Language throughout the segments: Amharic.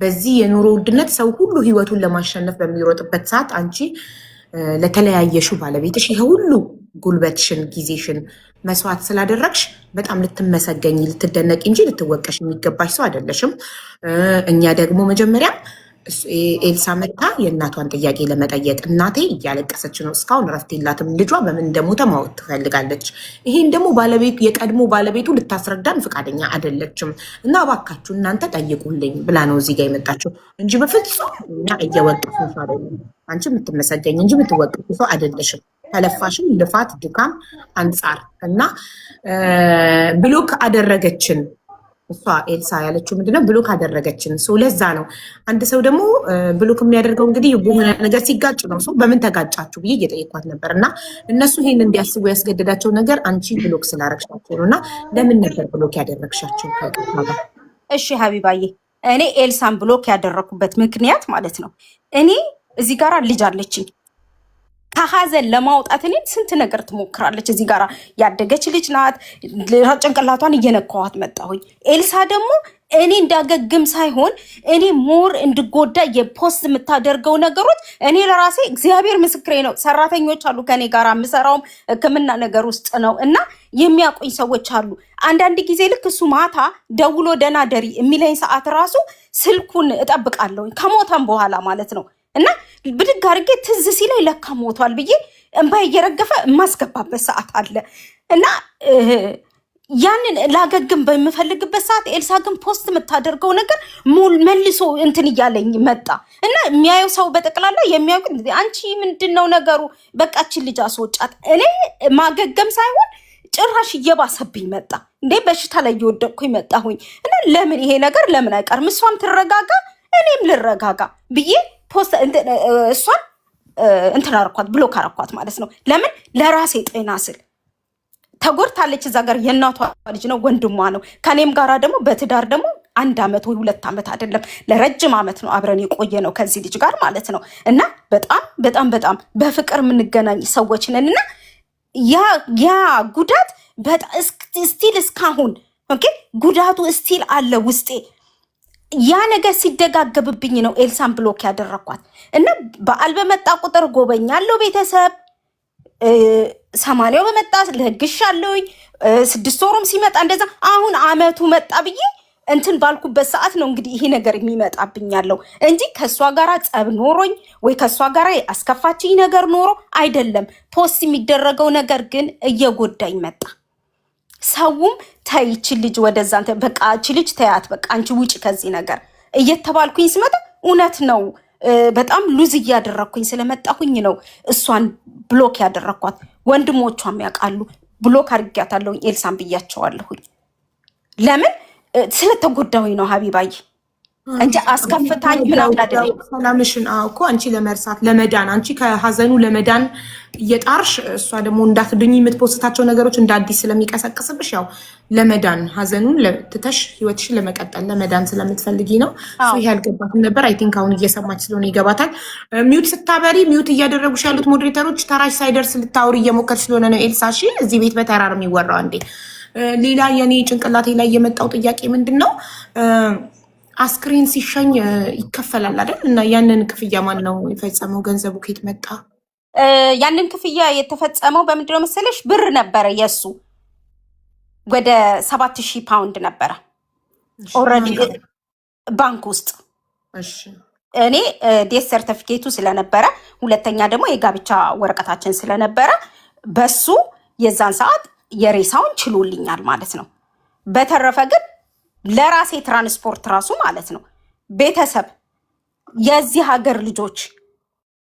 በዚህ የኑሮ ውድነት ሰው ሁሉ ህይወቱን ለማሸነፍ በሚሮጥበት ሰዓት አንቺ ለተለያየሽው ባለቤትሽ ይሄ ሁሉ ጉልበትሽን ጊዜሽን መስዋዕት ስላደረግሽ በጣም ልትመሰገኝ ልትደነቂ እንጂ ልትወቀሽ የሚገባሽ ሰው አይደለሽም። እኛ ደግሞ መጀመሪያ ኤልሳ መታ የእናቷን ጥያቄ ለመጠየቅ እናቴ እያለቀሰች ነው፣ እስካሁን እረፍት የላትም፣ ልጇ በምን እንደሞተ ማወቅ ትፈልጋለች። ይሄን ደግሞ የቀድሞ ባለቤቱ ልታስረዳን ፈቃደኛ አይደለችም እና እባካችሁ እናንተ ጠይቁልኝ ብላ ነው እዚህ ጋር የመጣችው እንጂ በፍጹም እኛ እየወቀስን ሰው አይደለም። አንቺ የምትመሰገኝ እንጂ የምትወቀሱ ሰው አይደለሽም። ከለፋሽም ልፋት ድካም አንጻር እና ብሎክ አደረገችን። እሷ ኤልሳ ያለችው ምንድነው ብሎክ አደረገችን። ሰው ለዛ ነው አንድ ሰው ደግሞ ብሎክ የሚያደርገው እንግዲህ በሆነ ነገር ሲጋጭ ነው። ሰው በምን ተጋጫችሁ ብዬ እየጠየኳት ነበር እና እነሱ ይሄን እንዲያስቡ ያስገደዳቸው ነገር አንቺ ብሎክ ስላረግሻቸው ነው። እና ለምን ነበር ብሎክ ያደረግሻቸው? እሺ ሀቢባዬ፣ እኔ ኤልሳን ብሎክ ያደረኩበት ምክንያት ማለት ነው እኔ እዚህ ጋር ልጅ አለችኝ ከሀዘን ለማውጣት እኔን ስንት ነገር ትሞክራለች። እዚህ ጋር ያደገች ልጅ ናት። ጭንቅላቷን እየነካዋት መጣሁኝ። ኤልሳ ደግሞ እኔ እንዳገግም ሳይሆን እኔ ሞር እንድጎዳ የፖስት የምታደርገው ነገሮች እኔ ለራሴ እግዚአብሔር ምስክሬ ነው። ሰራተኞች አሉ ከኔ ጋር የምሰራውም ሕክምና ነገር ውስጥ ነው እና የሚያውቁኝ ሰዎች አሉ። አንዳንድ ጊዜ ልክ እሱ ማታ ደውሎ ደህና ደሪ የሚለኝ ሰዓት ራሱ ስልኩን እጠብቃለሁ ከሞተም በኋላ ማለት ነው እና ብድግ አድርጌ ትዝ ሲለኝ ለካ ሞቷል ብዬ እንባ እየረገፈ የማስገባበት ሰዓት አለ እና ያንን ላገግም በምፈልግበት ሰዓት ኤልሳ ግን ፖስት የምታደርገው ነገር መልሶ እንትን እያለኝ መጣ እና የሚያየው ሰው በጠቅላላ የሚያውቅ አንቺ ምንድነው ነገሩ? በቃችን ልጅ አስወጫት። እኔ ማገገም ሳይሆን ጭራሽ እየባሰብኝ መጣ። እንዴ በሽታ ላይ እየወደቅኩኝ መጣሁኝ እና ለምን ይሄ ነገር ለምን አይቀርም? እሷም ትረጋጋ እኔም ልረጋጋ ብዬ እሷን እንትን አረኳት፣ ብሎክ አረኳት ማለት ነው። ለምን? ለራሴ ጤና ስል ተጎድታለች። እዛ ጋር የእናቷ ልጅ ነው፣ ወንድሟ ነው። ከኔም ጋራ ደግሞ በትዳር ደግሞ 1 ዓመት ወይ 2 ዓመት አይደለም ለረጅም ዓመት ነው አብረን የቆየ ነው ከዚህ ልጅ ጋር ማለት ነው። እና በጣም በጣም በጣም በፍቅር የምንገናኝ ሰዎች ነን እና ያ ጉዳት በጣም ስቲል እስካሁን ኦኬ ጉዳቱ ስቲል አለ ውስጤ። ያ ነገር ሲደጋገብብኝ ነው ኤልሳን ብሎክ ያደረኳት እና በዓል በመጣ ቁጥር ጎበኛለሁ ቤተሰብ 80 በመጣ ለግሻለሁኝ 6 ወሩም ሲመጣ እንደዛ። አሁን ዓመቱ መጣ ብዬ እንትን ባልኩበት ሰዓት ነው እንግዲህ ይሄ ነገር የሚመጣብኝ ያለው እንጂ ከሷ ጋራ ጸብ ኖሮኝ ወይ ከሷ ጋራ አስከፋችኝ ነገር ኖሮ አይደለም። ፖስት የሚደረገው ነገር ግን እየጎዳኝ መጣ። ሰውም ተይ ይቺ ልጅ ወደዛ በቃ ይቺ ልጅ ተያት በቃ አንቺ ውጪ ከዚህ ነገር እየተባልኩኝ ስመጣ እውነት ነው በጣም ሉዝ እያደረኩኝ ስለመጣሁኝ ነው እሷን ብሎክ ያደረኳት። ወንድሞቿም ያውቃሉ ብሎክ አድርጊያታለሁኝ ኤልሳን ብያቸዋለሁኝ። ለምን? ስለተጎዳሁኝ ነው ሀቢባዬ እንጂ አስከፍታኝ ምናምን አይደለም። ሰላምሽን እኮ አንቺ ለመርሳት ለመዳን አንቺ ከሀዘኑ ለመዳን እየጣርሽ እሷ ደግሞ እንዳትድኝ የምትፖስታቸው ነገሮች እንደ አዲስ ስለሚቀሰቅስብሽ ያው ለመዳን ሀዘኑን ትተሽ ህይወትሽን ለመቀጠል ለመዳን ስለምትፈልጊ ነው። ይሄ ያልገባትም ነበር። አይ ቲንክ አሁን እየሰማች ስለሆነ ይገባታል። ሚዩት ስታበሪ ሚዩት እያደረጉሽ ያሉት ሞዴሬተሮች ተራሽ ሳይደርስ ልታወሪ እየሞከርሽ ስለሆነ ነው። ኤልሳ እሺ፣ እዚህ ቤት በተራር የሚወራው አንዴ። ሌላ የኔ ጭንቅላቴ ላይ የመጣው ጥያቄ ምንድን ነው? አስክሬን ሲሸኝ ይከፈላል አይደል? እና ያንን ክፍያ ማን ነው የፈጸመው? ገንዘቡ ከየት መጣ? ያንን ክፍያ የተፈጸመው በምንድነው መሰለሽ? ብር ነበረ የሱ ወደ 7000 ፓውንድ ነበረ ኦልሬዲ ባንክ ውስጥ። እኔ ዴት ሰርቲፊኬቱ ስለነበረ ሁለተኛ ደግሞ የጋብቻ ወረቀታችን ስለነበረ በሱ የዛን ሰዓት የሬሳውን ችሎልኛል ማለት ነው። በተረፈ ግን ለራሴ ትራንስፖርት ራሱ ማለት ነው ቤተሰብ የዚህ ሀገር ልጆች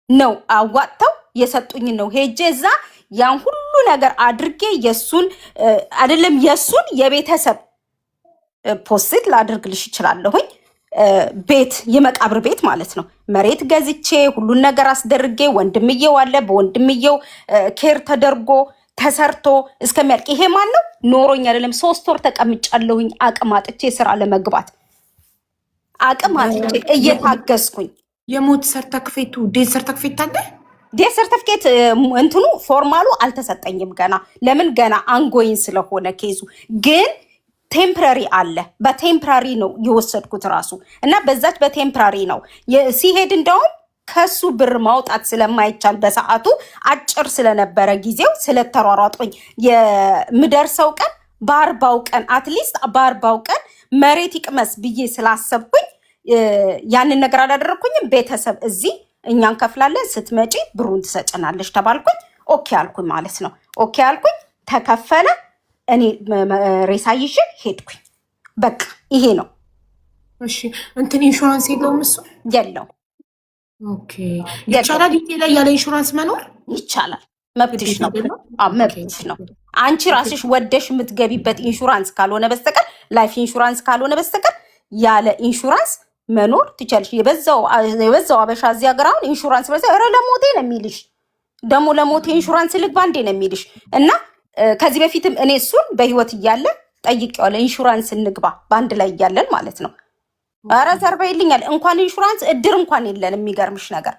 ነው አዋጥተው የሰጡኝ ነው ሄጄ እዛ ያን ሁሉ ነገር አድርጌ የሱን አይደለም የሱን የቤተሰብ ፖስት ላድርግልሽ ይችላለሁኝ። ቤት የመቃብር ቤት ማለት ነው መሬት ገዝቼ ሁሉን ነገር አስደርጌ ወንድምየው አለ በወንድምየው ኬር ተደርጎ ተሰርቶ እስከሚያልቅ ይሄ ማን ነው ኖሮኝ አይደለም 3 ወር ተቀምጫለሁኝ አቅም አጥቼ ስራ ለመግባት አቅም አጥቼ እየታገስኩኝ። የሞት ሰርተክፌቱ ዴት ሰርተክፌት አለ። ዴት ሰርተክፌት እንትኑ ፎርማሉ አልተሰጠኝም ገና። ለምን ገና አንጎይን ስለሆነ ኬዙ ግን ቴምፕራሪ አለ። በቴምፕራሪ ነው የወሰድኩት ራሱ እና በዛች በቴምፕራሪ ነው ሲሄድ እንደውም ከሱ ብር ማውጣት ስለማይቻል በሰዓቱ አጭር ስለነበረ ጊዜው ስለተሯሯጦኝ የምደርሰው ቀን በ40 ቀን አትሊስት በ40 ቀን መሬት ይቅመስ ብዬ ስላሰብኩኝ ያንን ነገር አላደረኩኝም። ቤተሰብ እዚህ እኛን ከፍላለን ስትመጪ ብሩን ትሰጭናለሽ ተባልኩኝ። ኦኬ አልኩኝ ማለት ነው። ኦኬ አልኩኝ፣ ተከፈለ። እኔ ሬሳ ይዤ ሄድኩኝ። በቃ ይሄ ነው። እሺ እንትን ኢንሹራንስ የለውም እሱ የለው። ኦኬ ይቻላል። ኢትዮጵያ ላይ ያለ ኢንሹራንስ መኖር ይቻላል። መብትሽ ነው። መብትሽ ነው። አንቺ ራስሽ ወደሽ የምትገቢበት ኢንሹራንስ ካልሆነ በስተቀር ላይፍ ኢንሹራንስ ካልሆነ በስተቀር ያለ ኢንሹራንስ መኖር ትችያለሽ። የበዛው አበሻ እዚህ ሀገር አሁን ኢንሹራንስ በዛ ኧረ ለሞቴ ነው የሚልሽ። ደግሞ ለሞቴ ኢንሹራንስ ልግባ እንዴ ነው የሚልሽ። እና ከዚህ በፊትም እኔ እሱን በህይወት እያለ ጠይቄዋለሁ። ኢንሹራንስ እንግባ በአንድ ላይ እያለን ማለት ነው። ኧረ ዘርባ ይልኛል። እንኳን ኢንሹራንስ እድር እንኳን የለን። የሚገርምሽ ነገር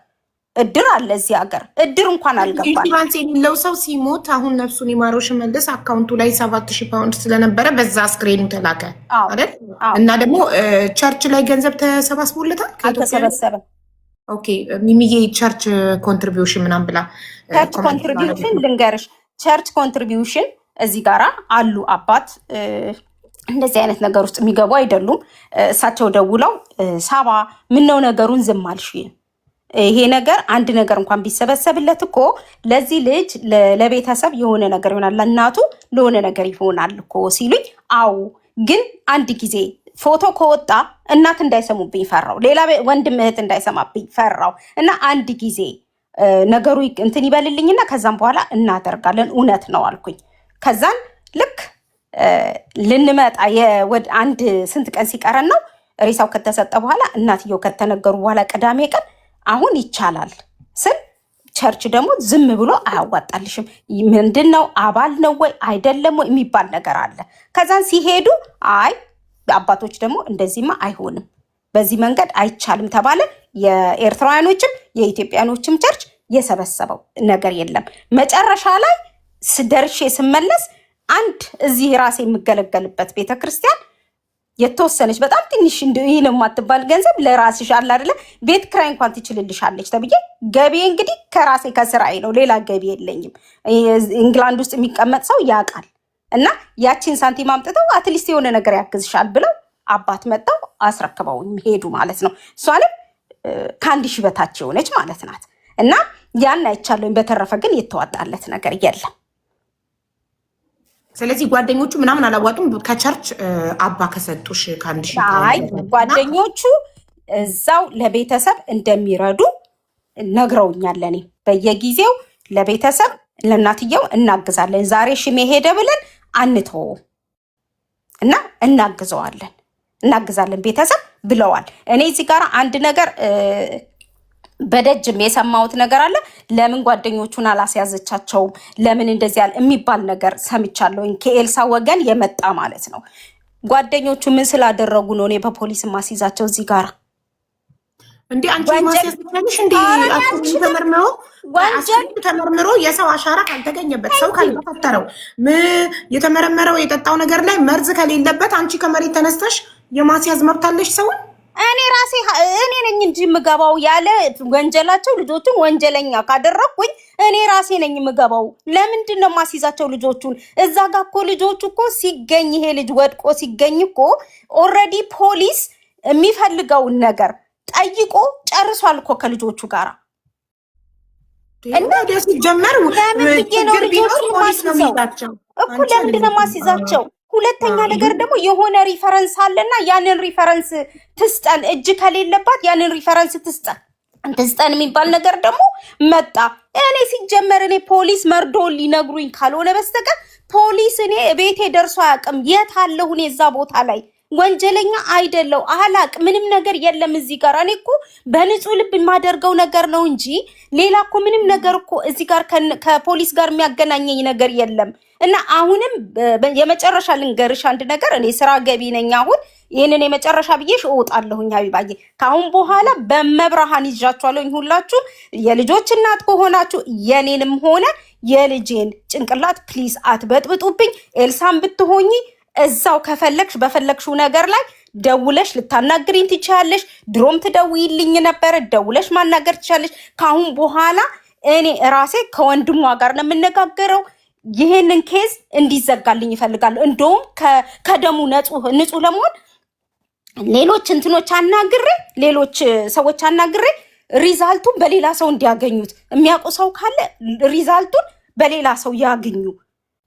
እድር አለ እዚህ ሀገር፣ እድር እንኳን አልገባል። ኢንሹራንስ የሌለው ሰው ሲሞት አሁን ነፍሱን ይማረው ሽመልስ አካውንቱ ላይ 7000 ፓውንድ ስለነበረ በዛ አስክሬኑ ተላከ አይደል? እና ደግሞ ቸርች ላይ ገንዘብ ተሰባስቦለታል። አልተሰበሰበም። ኦኬ ሚሚዬ ቸርች ኮንትሪቢዩሽን ምናምን ብላ ቸርች ኮንትሪቢዩሽን ልንገርሽ፣ ቸርች ኮንትሪቢዩሽን እዚህ ጋራ አሉ አባት እንደዚህ አይነት ነገር ውስጥ የሚገቡ አይደሉም። እሳቸው ደውለው ሳባ ምነው ነገሩን ዝም አልሽ? ይሄ ነገር አንድ ነገር እንኳን ቢሰበሰብለት እኮ ለዚህ ልጅ ለቤተሰብ የሆነ ነገር ይሆናል፣ ለእናቱ ለሆነ ነገር ይሆናል እኮ ሲሉኝ፣ አዎ ግን አንድ ጊዜ ፎቶ ከወጣ እናት እንዳይሰሙብኝ ፈራው፣ ሌላ ወንድም እህት እንዳይሰማብኝ ፈራው እና አንድ ጊዜ ነገሩ እንትን ይበልልኝና ከዛም በኋላ እናደርጋለን። እውነት ነው አልኩኝ። ከዛን ልክ ልንመጣ አንድ ስንት ቀን ሲቀረን ነው ሬሳው ከተሰጠ በኋላ እናትየው ከተነገሩ በኋላ ቅዳሜ ቀን አሁን ይቻላል ስል ቸርች ደግሞ ዝም ብሎ አያዋጣልሽም። ምንድን ነው አባል ነው ወይ አይደለም ወይ የሚባል ነገር አለ። ከዛን ሲሄዱ አይ አባቶች ደግሞ እንደዚህማ አይሆንም፣ በዚህ መንገድ አይቻልም ተባለ። የኤርትራውያኖችም የኢትዮጵያኖችም ቸርች የሰበሰበው ነገር የለም። መጨረሻ ላይ ደርሼ ስመለስ አንድ እዚህ ራሴ የምገለገልበት ቤተክርስቲያን የተወሰነች በጣም ትንሽ ይህ ነው የማትባል ገንዘብ ለራስሽ አለ አይደለ ቤት ክራይ እንኳን ትችልልሻለች ተብዬ ገቢ እንግዲህ ከራሴ ከስራዬ ነው፣ ሌላ ገቢ የለኝም። ኢንግላንድ ውስጥ የሚቀመጥ ሰው ያውቃል። እና ያቺን ሳንቲም አምጥተው አትሊስት የሆነ ነገር ያግዝሻል ብለው አባት መጣው አስረክበው ሄዱ ማለት ነው። እሷንም ከ1000 በታች የሆነች ማለት ናት። እና ያን አይቻለኝ። በተረፈ ግን የተዋጣለት ነገር የለም። ስለዚህ ጓደኞቹ ምናምን አላዋጡም። ከቸርች አባ ከሰጡሽ ከ1000 አይ ጓደኞቹ እዛው ለቤተሰብ እንደሚረዱ ነግረውኛል። እኔ በየጊዜው ለቤተሰብ ለእናትየው እናግዛለን፣ ዛሬ ሽሜ ሄደ ብለን አንተው እና እናግዛለን ቤተሰብ ብለዋል። እኔ እዚህ ጋር አንድ ነገር በደጅም የሰማሁት ነገር አለ። ለምን ጓደኞቹን አላስያዘቻቸውም ለምን እንደዚህ ያለ የሚባል ነገር ሰምቻለሁ። ከኤልሳ ወገን የመጣ ማለት ነው። ጓደኞቹ ምን ስላደረጉ ነው እኔ በፖሊስ ማስይዛቸው? እዚህ ጋር እንዴ አንቺ ማስያዝሽ እንዴ ተመርምሮ የሰው አሻራ ካልተገኘበት ሰው ካልተፈተረው የተመረመረው የጠጣው ነገር ላይ መርዝ ከሌለበት አንቺ ከመሬት ተነስተሽ የማስያዝ መብት አለሽ ሰውን? እኔ ነኝ እንጂ የምገባው ያለ ወንጀላቸው ልጆቹን ወንጀለኛ ካደረኩኝ እኔ ራሴ ነኝ የምገባው። ለምንድን ነው ማስይዛቸው ልጆቹን? እዛ ጋ እኮ ልጆቹ እኮ ሲገኝ ይሄ ልጅ ወድቆ ሲገኝ እኮ ኦልሬዲ ፖሊስ የሚፈልገውን ነገር ጠይቆ ጨርሷል እኮ ከልጆቹ ጋር። እና ሲጀመር ለምንድን ነው ልጆቹን ማስይዛቸው እኮ? ለምንድን ነው ማስይዛቸው? ሁለተኛ ነገር ደግሞ የሆነ ሪፈረንስ አለና ያንን ሪፈረንስ ትስጠን። እጅ ከሌለባት ያንን ሪፈረንስ ትስጠን የሚባል ነገር ደግሞ መጣ። እኔ ሲጀመር እኔ ፖሊስ መርዶ ሊነግሩኝ ካልሆነ በስተቀር ፖሊስ እኔ ቤቴ ደርሶ አያውቅም። የት አለሁ እኔ እዛ ቦታ ላይ? ወንጀለኛ አይደለው አላቅ ምንም ነገር የለም እዚህ ጋር። እኔ እኮ በንጹህ ልብ የማደርገው ነገር ነው እንጂ ሌላ እኮ ምንም ነገር እኮ እዚህ ጋር ከፖሊስ ጋር የሚያገናኘኝ ነገር የለም። እና አሁንም የመጨረሻ ልንገርሽ አንድ ነገር፣ እኔ ስራ ገቢ ነኝ። አሁን ይህንን የመጨረሻ ብዬሽ እወጣለሁኝ ሀቢባዬ። ከአሁን በኋላ በመብርሃን ይዣችኋለሁኝ። ሁላችሁ የልጆች እናት ከሆናችሁ የኔንም ሆነ የልጄን ጭንቅላት ፕሊዝ አትበጥብጡብኝ። ኤልሳን ብትሆኚ እዛው ከፈለግሽ በፈለግሽው ነገር ላይ ደውለሽ ልታናግሪኝ ትችያለሽ። ድሮም ትደውይልኝ ነበር፣ ደውለሽ ማናገር ትችያለሽ። ካሁን በኋላ እኔ ራሴ ከወንድሟ ጋር ነው የምነጋገረው። ይሄንን ኬዝ እንዲዘጋልኝ ይፈልጋሉ። እንደውም ከደሙ ንጹህ ለመሆን ሌሎች እንትኖች አናግሬ ሌሎች ሰዎች አናግሬ ሪዛልቱን በሌላ ሰው እንዲያገኙት የሚያውቁ ሰው ካለ ሪዛልቱን በሌላ ሰው ያገኙ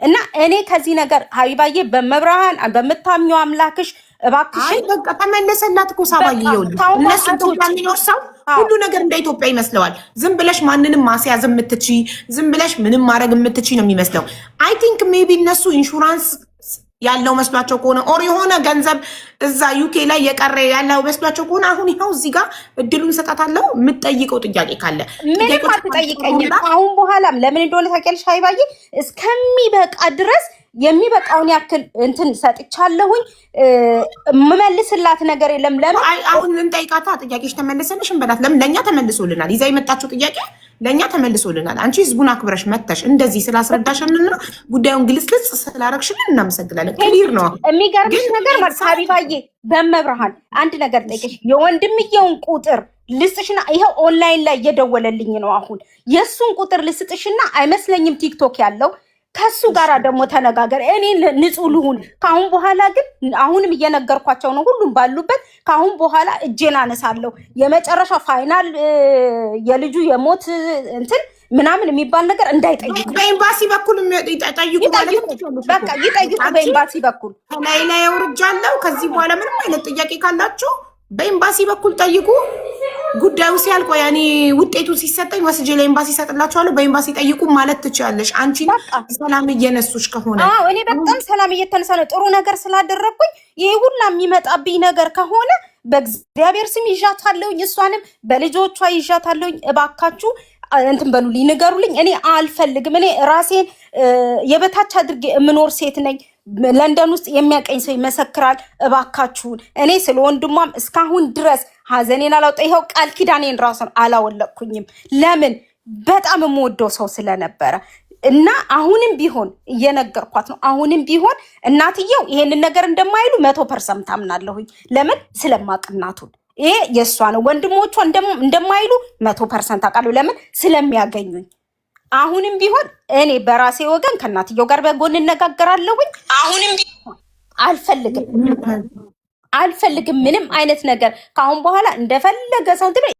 እና እኔ ከዚህ ነገር ሀቢባዬ በመብርሃን በምታምኚው አምላክሽ እባክሽን በቃ ተመለሰላት እኮ ሳባዬ። ይኸውልሽ እነሱ ኢትዮጵያ የሚኖር ሰው ሁሉ ነገር እንደ ኢትዮጵያ ይመስለዋል። ዝም ብለሽ ማንንም ማስያዝ የምትችይ ዝም ብለሽ ምንም ማድረግ የምትችይ ነው የሚመስለው። አይ ቲንክ ሜቢ እነሱ ኢንሹራንስ ያለው መስሏቸው ከሆነ ኦር የሆነ ገንዘብ እዛ ዩኬ ላይ የቀረ ያለው መስሏቸው ከሆነ አሁን ይኸው እዚህ ጋር እድሉን ሰጣታለሁ። የምትጠይቀው ጥያቄ ካለ ምንም አትጠይቀኝም። አሁን በኋላም ለምን እንደሆነ ታውቂያለሽ ሀይባዬ፣ እስከሚበቃ ድረስ የሚበቃውን ያክል እንትን ሰጥቻለሁኝ። የምመልስላት ነገር የለም። ለምን አሁን እንጠይቃታ። ጥያቄሽ ተመለሰልሽ እንበላት። ለምን ለእኛ ተመልሶልናል። ይዛ የመጣችው ጥያቄ ለእኛ ተመልሶልናል። አንቺ ህዝቡን አክብረሽ መተሽ እንደዚህ ስላስረዳሽንና ጉዳዩን ግልጽልጽ ስላረግሽልን እናመሰግናለን። ክሊር ነው። የሚገርምሽ ነገር ማለት ሀቢባዬ በመብርሃን አንድ ነገር ጠይቅሽ። የወንድምየውን ቁጥር ልስጥሽና ይኸው ኦንላይን ላይ እየደወለልኝ ነው። አሁን የእሱን ቁጥር ልስጥሽና አይመስለኝም ቲክቶክ ያለው ከሱ ጋር ደግሞ ተነጋገር። እኔ ንጹህ ልሁን። ካሁን በኋላ ግን አሁንም እየነገርኳቸው ነው፣ ሁሉም ባሉበት ካሁን በኋላ እጄን አነሳለሁ። የመጨረሻ ፋይናል የልጁ የሞት እንትን ምናምን የሚባል ነገር እንዳይጠይቁ በኤምባሲ በኩል ጠይቁ ማለት ነው። በቃ ይጠይቁ በኤምባሲ በኩል ከላይ ላይ አውርጃለሁ። ከዚህ በኋላ ምንም አይነት ጥያቄ ካላችሁ በኤምባሲ በኩል ጠይቁ። ጉዳዩ ሲያልቆ ያኔ ውጤቱ ሲሰጠኝ ወስጄ ለኤምባሲ ሰጥላችኋለሁ። በኤምባሲ ጠይቁ ማለት ትችላለሽ። አንቺ ሰላም እየነሱሽ ከሆነ እኔ በጣም ሰላም እየተነሳ ነው። ጥሩ ነገር ስላደረግኩኝ ይሄ ሁላ የሚመጣብኝ ነገር ከሆነ በእግዚአብሔር ስም ይዣታለሁኝ፣ እሷንም በልጆቿ ይዣታለሁኝ። እባካችሁ እንትን በሉልኝ፣ ንገሩልኝ። እኔ አልፈልግም። እኔ ራሴን የበታች አድርጌ የምኖር ሴት ነኝ። ለንደን ውስጥ የሚያቀኝ ሰው ይመሰክራል። እባካችሁን እኔ ስለ ወንድሟም እስካሁን ድረስ ሀዘኔን አላወጣ። ይኸው ቃል ኪዳኔን ራሱን አላወለቅኩኝም። ለምን በጣም የምወደው ሰው ስለነበረ እና አሁንም ቢሆን እየነገርኳት ነው። አሁንም ቢሆን እናትየው ይሄንን ነገር እንደማይሉ 100% አምናለሁኝ። ለምን ስለማቅ እናቱን ይሄ የእሷ ነው። ወንድሞቿ እንደማይሉ 100% አውቃለሁ። ለምን ስለሚያገኙኝ። አሁንም ቢሆን እኔ በራሴ ወገን ከእናትየው ጋር በጎን እነጋገራለሁኝ። አሁንም አልፈልግም ምንም አይነት ነገር ከአሁን በኋላ እንደፈለገ ሰው